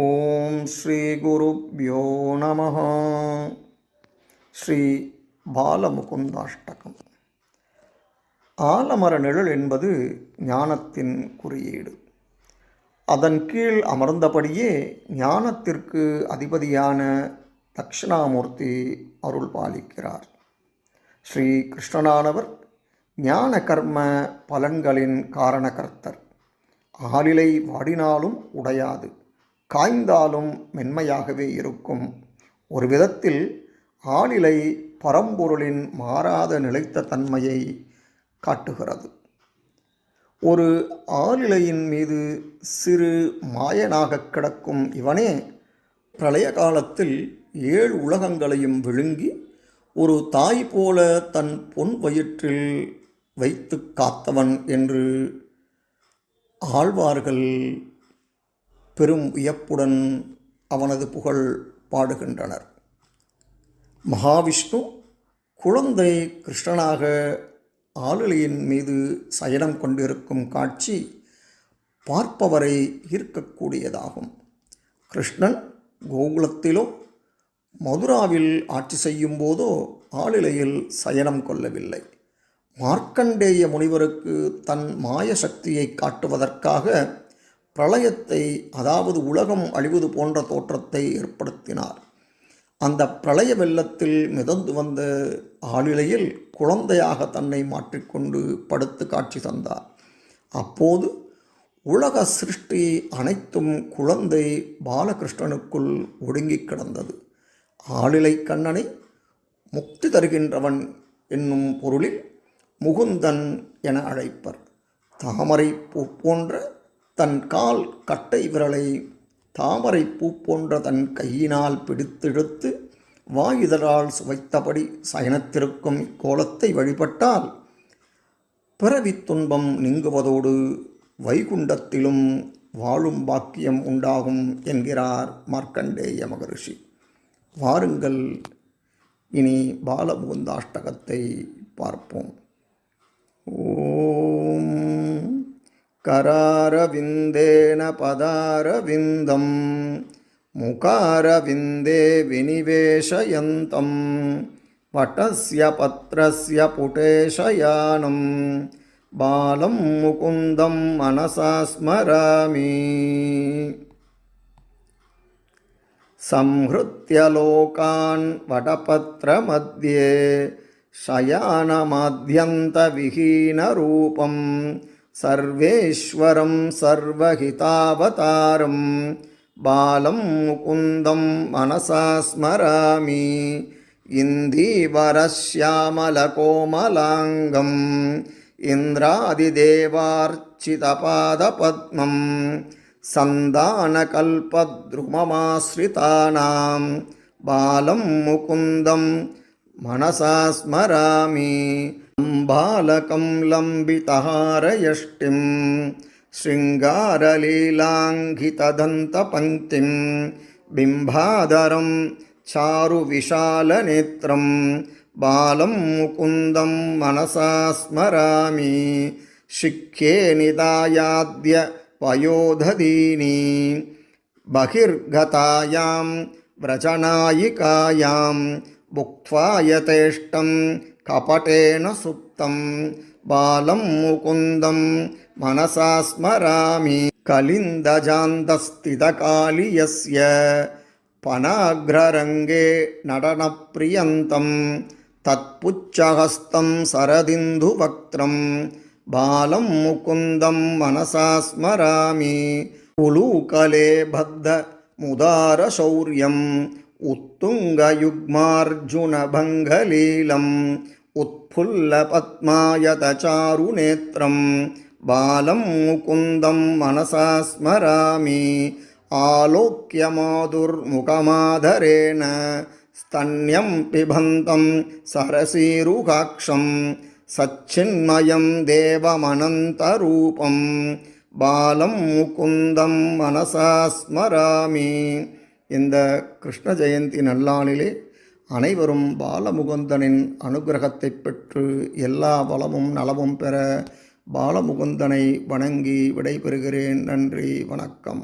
ஓம் ஸ்ரீ குருப்யோ நமः. ஸ்ரீ பாலமுகுந்தாஷ்டகம். ஆலமர நிழல் என்பது ஞானத்தின் குறியீடு. அதன் கீழ் அமர்ந்தபடியே ஞானத்திற்கு அதிபதியான தட்சிணாமூர்த்தி அருள் பாலிக்கிறார். ஸ்ரீ கிருஷ்ணனானவர் ஞான கர்ம பலன்களின் காரணகர்த்தர். ஆலிலை வாடினாலும் உடையாது, காய்ந்தாலும் மென்மையாகவே இருக்கும். ஒரு விதத்தில் ஆலிலை பரம்பொருளின் மாறாத நிலைத்த தன்மையை காட்டுகிறது. ஒரு ஆலிலையின் மீது சிறு மாயனாக கிடக்கும் இவனே பிரளய காலத்தில் 7 உலகங்களையும் விழுங்கி ஒரு தாய் போல தன் பொன் வயிற்றில் வைத்து காத்தவன் என்று ஆழ்வார்கள் பெரும் வியப்புடன் அவனது புகழ் பாடுகின்றனர். மகாவிஷ்ணு குழந்தை கிருஷ்ணனாக ஆலிலையின் மீது சயனம் கொண்டிருக்கும் காட்சி பார்ப்பவரை ஈர்க்கக்கூடியதாகும். கிருஷ்ணன் கோகுலத்திலோ மதுராவில் ஆட்சி செய்யும் போதோ ஆலிலையில் சயனம் கொள்ளவில்லை. மார்க்கண்டேய முனிவருக்கு தன் மாய சக்தியை காட்டுவதற்காக பிரளயத்தை, அதாவது உலகம் அழிவது போன்ற தோற்றத்தை ஏற்படுத்தினார். அந்த பிரளய வெள்ளத்தில் மிதந்து வந்த ஆலிலையில் குழந்தையாக தன்னை மாற்றிக்கொண்டு படுத்து காட்சி தந்தார். அப்போது உலக சிருஷ்டி அனைத்தும் குழந்தை பாலகிருஷ்ணனுக்குள் ஒடுங்கி கிடந்தது. ஆலிலை கண்ணனை முக்தி தருகின்றவன் என்னும் பொருளில் முகுந்தன் என அழைப்பர். தாமரை பூ போன்ற தன் கால் கட்டை விரலை தாமரை பூ போன்ற தன் கையினால் பிடித்திழுத்து வாயுதலால் சுவைத்தபடி சயனத்திருக்கும் இக்கோலத்தை வழிபட்டால் பிறவி துன்பம் நீங்குவதோடு வைகுண்டத்திலும் வாழும் பாக்கியம் உண்டாகும் என்கிறார் மார்க்கண்டேய மகரிஷி. வாருங்கள், இனி பாலமுகுந்தாஷ்டகத்தை பார்ப்போம். ஓம் கராரவிந்தேன பதாரவிந்தம் முகாரவிந்தே வினிவேஷயந்தம் வடஸ்ய பத்ரஸ்ய புடேஷயானம் பாலம் முகுந்தம் மனசா ஸ்மராமி. சம்ஹ்ருத்ய லோகான் வடபத்ரமத்யே சயானமாத்யந்த விஹீனரூபம் சர்வேஸ்வரம் சர்வஹிதாவதாரம் பாலம் முகுந்தம் மனசா ஸ்மராமி. இந்தீவரஸ்யாமலகோமலாங்கம் இந்திராதிதேவார்ச்சிதபாதபத்மம் சந்தானகல்பத்ருமமாஸ்ரிதானாம் பாலம் முகுந்தம் மனசா ஸ்மராமி. பாலகம் லம்பிதஹாரயஷ்டிம் ஸ்ருங்காரலீலாங்கிததந்தபங்கிம் பிம்பாதரம் சாரு விஷாலநேத்ரம் பாலம் முகுந்தம் மனசா ஸ்மராமி. சிக்யே நிதாயாத்ய வயோததீனி பகிர்கதாயாம் व्रजनायिकायां भुक्त्वा यथेष्टं कपटेन सुप्तं बालं मुकुन्दं मनसा स्मरामि. कलिन्दजान्तस्थितकालियस्य पनाग्ररङ्गे नटनप्रियन्तं तत्पुच्छहस्तं शरदिन्दुवक्त्रं बालं मुकुन्दं मनसा स्मरामि. उलूकले बद्ध मुदारशौर्यम् उत्तुङ्गयुग्मार्जुनभङ्गलीलम् उत्फुल्लपद्मायतचारुनेत्रं बालं मुकुन्दं मनसा स्मरामि. आलोक्यमाधुर्मुखमाधरेण स्तन्यं पिबन्तं सरसीरुहाक्षं सच्चिन्मयं देवमनन्तरूपं பாலம் முகுந்தம் மனசா ஸ்மராமி. இந்த கிருஷ்ண ஜெயந்தி நல்லாளிலே அனைவரும் பாலமுகுந்தனின் அனுகிரகத்தை பெற்று எல்லா வளமும் நலமும் பெற பாலமுகுந்தனை வணங்கி விடைபெறுகிறேன். நன்றி, வணக்கம்.